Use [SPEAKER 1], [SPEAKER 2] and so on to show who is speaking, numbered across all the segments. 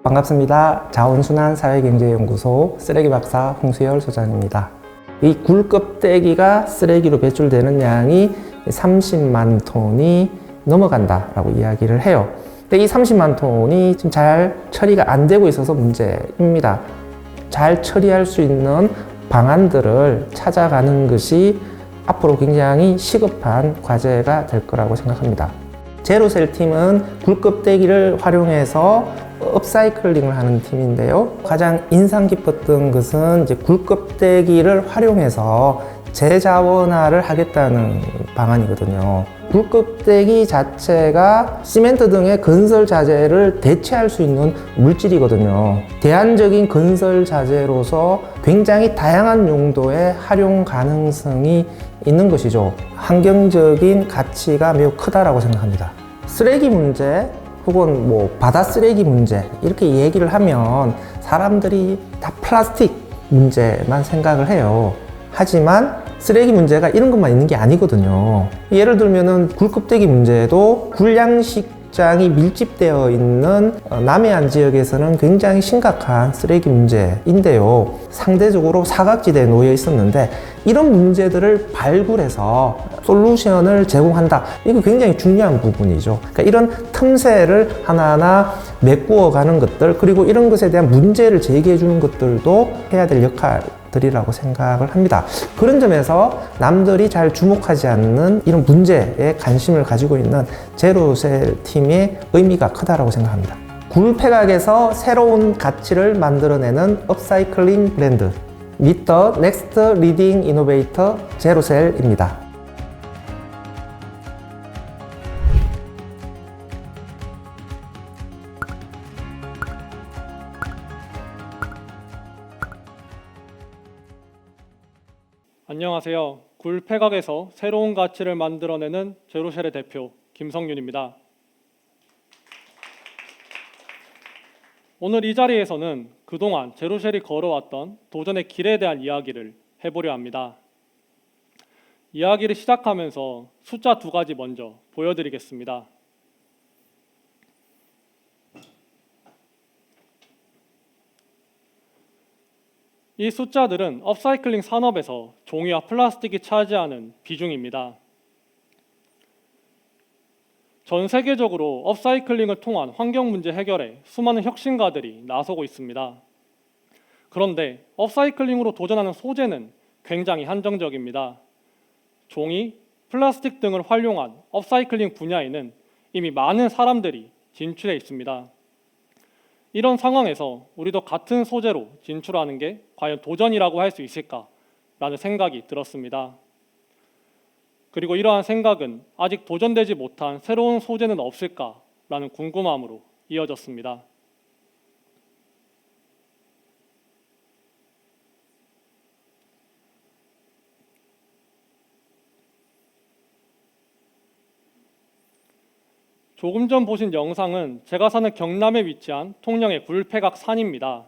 [SPEAKER 1] 반갑습니다. 자원순환사회경제연구소 쓰레기박사 홍수열 소장입니다. 이 굴 껍데기가 쓰레기로 배출되는 양이 30만 톤이 넘어간다라고 이야기를 해요. 근데 이 30만 톤이 지금 잘 처리가 안 되고 있어서 문제입니다. 잘 처리할 수 있는 방안들을 찾아가는 것이 앞으로 굉장히 시급한 과제가 될 거라고 생각합니다. 제로셀 팀은 굴 껍데기를 활용해서 업사이클링을 하는 팀인데요. 가장 인상 깊었던 것은 이제 굴 껍데기를 활용해서 재자원화를 하겠다는 방안이거든요. 굴 껍데기 자체가 시멘트 등의 건설 자재를 대체할 수 있는 물질이거든요. 대안적인 건설 자재로서 굉장히 다양한 용도의 활용 가능성이 있는 것이죠. 환경적인 가치가 매우 크다라고 생각합니다. 쓰레기 문제 혹은 뭐 바다 쓰레기 문제 이렇게 얘기를 하면 사람들이 다 플라스틱 문제만 생각을 해요. 하지만 쓰레기 문제가 이런 것만 있는 게 아니거든요. 예를 들면은 굴 껍데기 문제도 굴양식장이 밀집되어 있는 남해안 지역에서는 굉장히 심각한 쓰레기 문제인데요. 상대적으로 사각지대에 놓여 있었는데 이런 문제들을 발굴해서 솔루션을 제공한다. 이거 굉장히 중요한 부분이죠. 그러니까 이런 틈새를 하나하나 메꾸어 가는 것들, 그리고 이런 것에 대한 문제를 제기해 주는 것들도 해야 될 역할들이라고 생각을 합니다. 그런 점에서 남들이 잘 주목하지 않는 이런 문제에 관심을 가지고 있는 제로셀 팀의 의미가 크다라고 생각합니다. 굴 폐각에서 새로운 가치를 만들어내는 업사이클링 브랜드 Meet the Next Leading Innovator 제로셀입니다.
[SPEAKER 2] 안녕하세요. 굴 폐각에서 새로운 가치를 만들어내는 제로셀의 대표 김성윤입니다. 오늘 이 자리에서는 그동안 제로셀이 걸어왔던 도전의 길에 대한 이야기를 해보려 합니다. 이야기를 시작하면서 숫자 2가지 먼저 보여드리겠습니다. 이 숫자들은 업사이클링 산업에서 종이와 플라스틱이 차지하는 비중입니다. 전 세계적으로 업사이클링을 통한 환경 문제 해결에 수많은 혁신가들이 나서고 있습니다. 그런데 업사이클링으로 도전하는 소재는 굉장히 한정적입니다. 종이, 플라스틱 등을 활용한 업사이클링 분야에는 이미 많은 사람들이 진출해 있습니다. 이런 상황에서 우리도 같은 소재로 진출하는 게 과연 도전이라고 할 수 있을까라는 생각이 들었습니다. 그리고 이러한 생각은 아직 도전되지 못한 새로운 소재는 없을까라는 궁금함으로 이어졌습니다. 조금 전 보신 영상은 제가 사는 경남에 위치한 통영의 굴폐각 산입니다.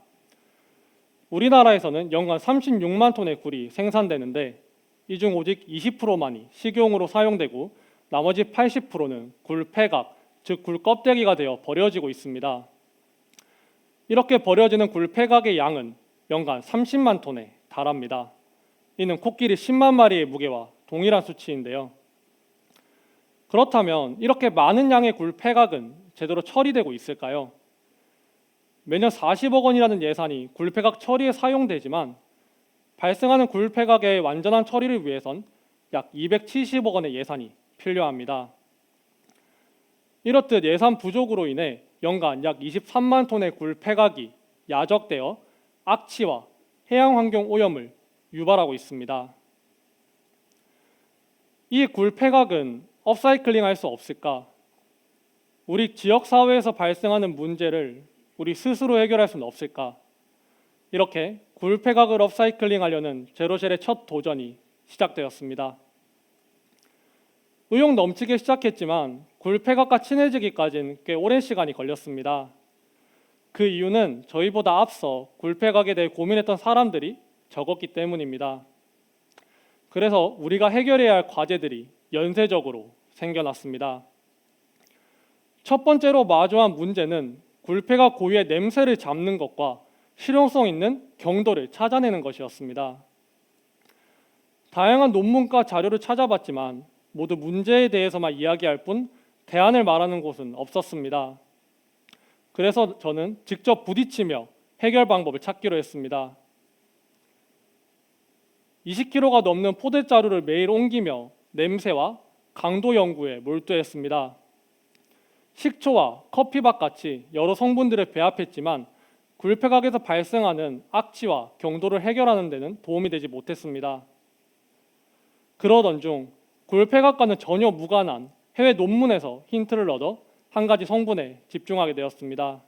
[SPEAKER 2] 우리나라에서는 연간 36만 톤의 굴이 생산되는데 이 중 오직 20%만이 식용으로 사용되고 나머지 80%는 굴 폐각, 즉 굴 껍데기가 되어 버려지고 있습니다. 이렇게 버려지는 굴 폐각의 양은 연간 30만 톤에 달합니다. 이는 코끼리 10만 마리의 무게와 동일한 수치인데요. 그렇다면 이렇게 많은 양의 굴 폐각은 제대로 처리되고 있을까요? 매년 40억 원이라는 예산이 굴 폐각 처리에 사용되지만 발생하는 굴 폐각의 완전한 처리를 위해선 약 270억 원의 예산이 필요합니다. 이렇듯 예산 부족으로 인해 연간 약 23만 톤의 굴 폐각이 야적되어 악취와 해양 환경 오염을 유발하고 있습니다. 이 굴 폐각은 업사이클링 할 수 없을까? 우리 지역 사회에서 발생하는 문제를 우리 스스로 해결할 수는 없을까? 이렇게 굴 폐각을 업사이클링 하려는 제로셀의 첫 도전이 시작되었습니다. 의욕 넘치게 시작했지만 굴 폐각과 친해지기까지는 꽤 오랜 시간이 걸렸습니다. 그 이유는 저희보다 앞서 굴폐각에 대해 고민했던 사람들이 적었기 때문입니다. 그래서 우리가 해결해야 할 과제들이 연쇄적으로 생겨났습니다. 첫 번째로 마주한 문제는 굴폐각 고유의 냄새를 잡는 것과 실용성 있는 경도를 찾아내는 것이었습니다. 다양한 논문과 자료를 찾아봤지만 모두 문제에 대해서만 이야기할 뿐 대안을 말하는 곳은 없었습니다. 그래서 저는 직접 부딪히며 해결 방법을 찾기로 했습니다. 20kg가 넘는 포대자루를 매일 옮기며 냄새와 강도 연구에 몰두했습니다. 식초와 커피밥 같이 여러 성분들을 배합했지만 굴폐각에서 발생하는 악취와 경도를 해결하는 데는 도움이 되지 못했습니다. 그러던 중 굴폐각과는 전혀 무관한 해외 논문에서 힌트를 얻어 한 가지 성분에 집중하게 되었습니다.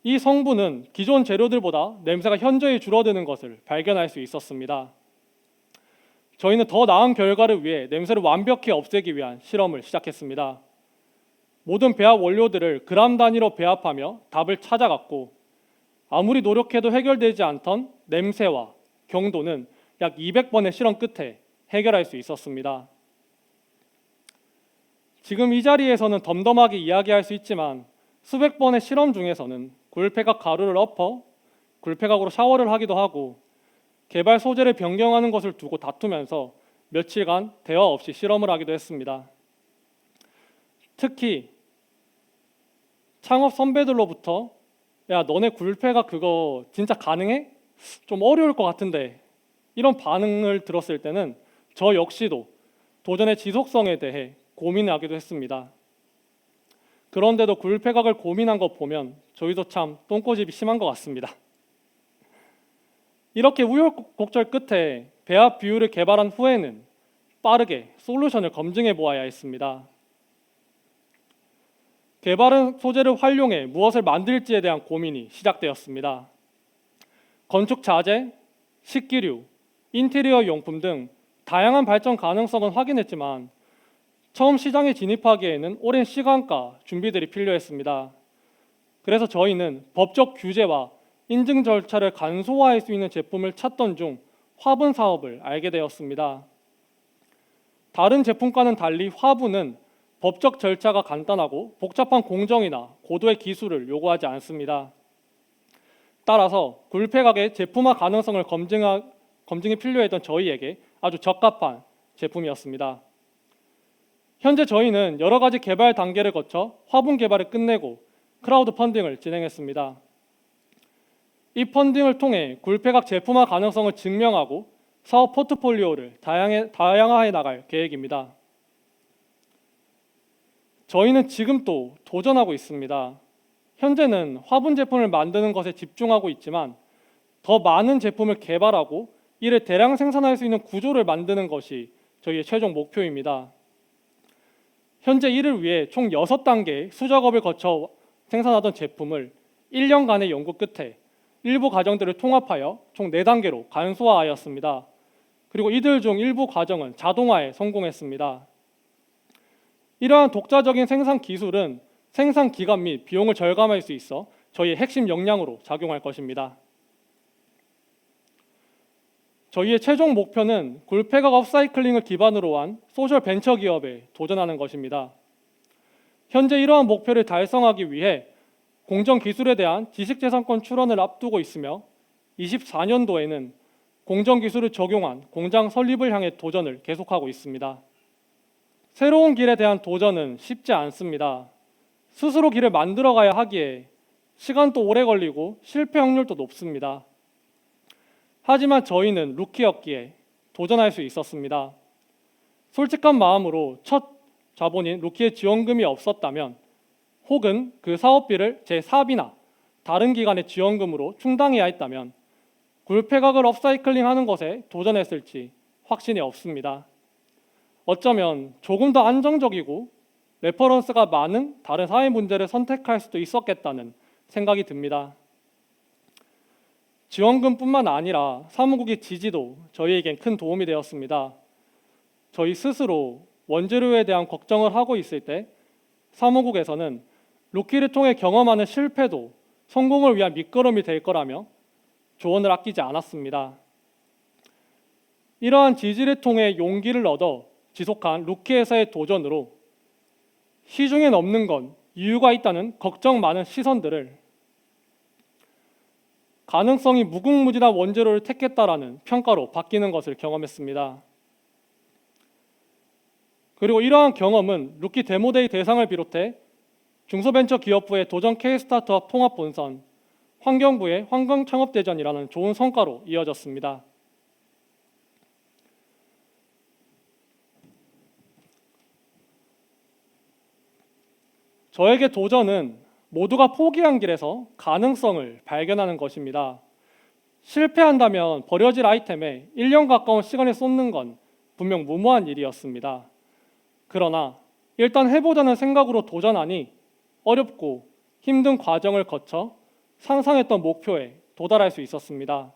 [SPEAKER 2] 이 성분은 기존 재료들보다 냄새가 현저히 줄어드는 것을 발견할 수 있었습니다. 저희는 더 나은 결과를 위해 냄새를 완벽히 없애기 위한 실험을 시작했습니다. 모든 배합 원료들을 그람 단위로 배합하며 답을 찾아갔고 아무리 노력해도 해결되지 않던 냄새와 경도는 약 200번의 실험 끝에 해결할 수 있었습니다. 지금 이 자리에서는 덤덤하게 이야기할 수 있지만 수백 번의 실험 중에서는 굴폐각 가루를 엎어 굴폐각으로 샤워를 하기도 하고 개발 소재를 변경하는 것을 두고 다투면서 며칠간 대화 없이 실험을 하기도 했습니다. 특히 창업 선배들로부터 야 너네 굴폐각 그거 진짜 가능해? 좀 어려울 것 같은데 이런 반응을 들었을 때는 저 역시도 도전의 지속성에 대해 고민하기도 했습니다. 그런데도 굴폐각을 고민한 것 보면 저희도 참 똥꼬집이 심한 것 같습니다. 이렇게 우여곡절 끝에 배합 비율을 개발한 후에는 빠르게 솔루션을 검증해 보아야 했습니다. 개발한 소재를 활용해 무엇을 만들지에 대한 고민이 시작되었습니다. 건축 자재, 식기류, 인테리어 용품 등 다양한 발전 가능성은 확인했지만 처음 시장에 진입하기에는 오랜 시간과 준비들이 필요했습니다. 그래서 저희는 법적 규제와 인증 절차를 간소화할 수 있는 제품을 찾던 중 화분 사업을 알게 되었습니다. 다른 제품과는 달리 화분은 법적 절차가 간단하고 복잡한 공정이나 고도의 기술을 요구하지 않습니다. 따라서 굴폐각의 제품화 가능성을 검증이 필요했던 저희에게 아주 적합한 제품이었습니다. 현재 저희는 여러 가지 개발 단계를 거쳐 화분 개발을 끝내고 크라우드 펀딩을 진행했습니다. 이 펀딩을 통해 굴폐각 제품화 가능성을 증명하고 사업 포트폴리오를 다양화해 나갈 계획입니다. 저희는 지금 또 도전하고 있습니다. 현재는 화분 제품을 만드는 것에 집중하고 있지만 더 많은 제품을 개발하고 이를 대량 생산할 수 있는 구조를 만드는 것이 저희의 최종 목표입니다. 현재 이를 위해 총 6단계의 수작업을 거쳐 생산하던 제품을 1년간의 연구 끝에 일부 과정들을 통합하여 총 4단계로 간소화하였습니다. 그리고 이들 중 일부 과정은 자동화에 성공했습니다. 이러한 독자적인 생산 기술은 생산 기간 및 비용을 절감할 수 있어 저희의 핵심 역량으로 작용할 것입니다. 저희의 최종 목표는 굴폐각 업사이클링을 기반으로 한 소셜 벤처 기업에 도전하는 것입니다. 현재 이러한 목표를 달성하기 위해 공정기술에 대한 지식재산권 출원을 앞두고 있으며 24년도에는 공정기술을 적용한 공장 설립을 향해 도전을 계속하고 있습니다. 새로운 길에 대한 도전은 쉽지 않습니다. 스스로 길을 만들어가야 하기에 시간도 오래 걸리고 실패 확률도 높습니다. 하지만 저희는 루키였기에 도전할 수 있었습니다. 솔직한 마음으로 첫 자본인 루키의 지원금이 없었다면 혹은 그 사업비를 제 사업이나 다른 기관의 지원금으로 충당해야 했다면 굴폐각을 업사이클링하는 것에 도전했을지 확신이 없습니다. 어쩌면 조금 더 안정적이고 레퍼런스가 많은 다른 사회 문제를 선택할 수도 있었겠다는 생각이 듭니다. 지원금뿐만 아니라 사무국의 지지도 저희에겐 큰 도움이 되었습니다. 저희 스스로 원재료에 대한 걱정을 하고 있을 때 사무국에서는 루키를 통해 경험하는 실패도 성공을 위한 밑거름이 될 거라며 조언을 아끼지 않았습니다. 이러한 지지를 통해 용기를 얻어 지속한 루키에서의 도전으로 시중엔 없는 건 이유가 있다는 걱정 많은 시선들을 가능성이 무궁무진한 원재료를 택했다라는 평가로 바뀌는 것을 경험했습니다. 그리고 이러한 경험은 루키 데모데이 대상을 비롯해 중소벤처기업부의 도전 K-스타트업 통합본선, 환경부의 환경창업대전이라는 좋은 성과로 이어졌습니다. 저에게 도전은 모두가 포기한 길에서 가능성을 발견하는 것입니다. 실패한다면 버려질 아이템에 1년 가까운 시간을 쏟는 건 분명 무모한 일이었습니다. 그러나 일단 해보자는 생각으로 도전하니 어렵고 힘든 과정을 거쳐 상상했던 목표에 도달할 수 있었습니다.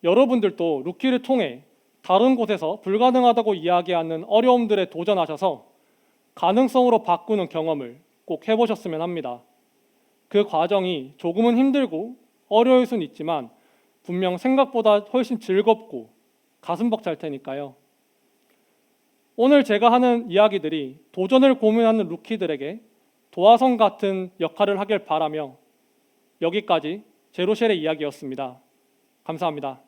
[SPEAKER 2] 여러분들도 루키를 통해 다른 곳에서 불가능하다고 이야기하는 어려움들에 도전하셔서 가능성으로 바꾸는 경험을 꼭 해보셨으면 합니다. 그 과정이 조금은 힘들고 어려울 수는 있지만 분명 생각보다 훨씬 즐겁고 가슴 벅찰 테니까요. 오늘 제가 하는 이야기들이 도전을 고민하는 루키들에게 도화선 같은 역할을 하길 바라며 여기까지 제로쉘의 이야기였습니다. 감사합니다.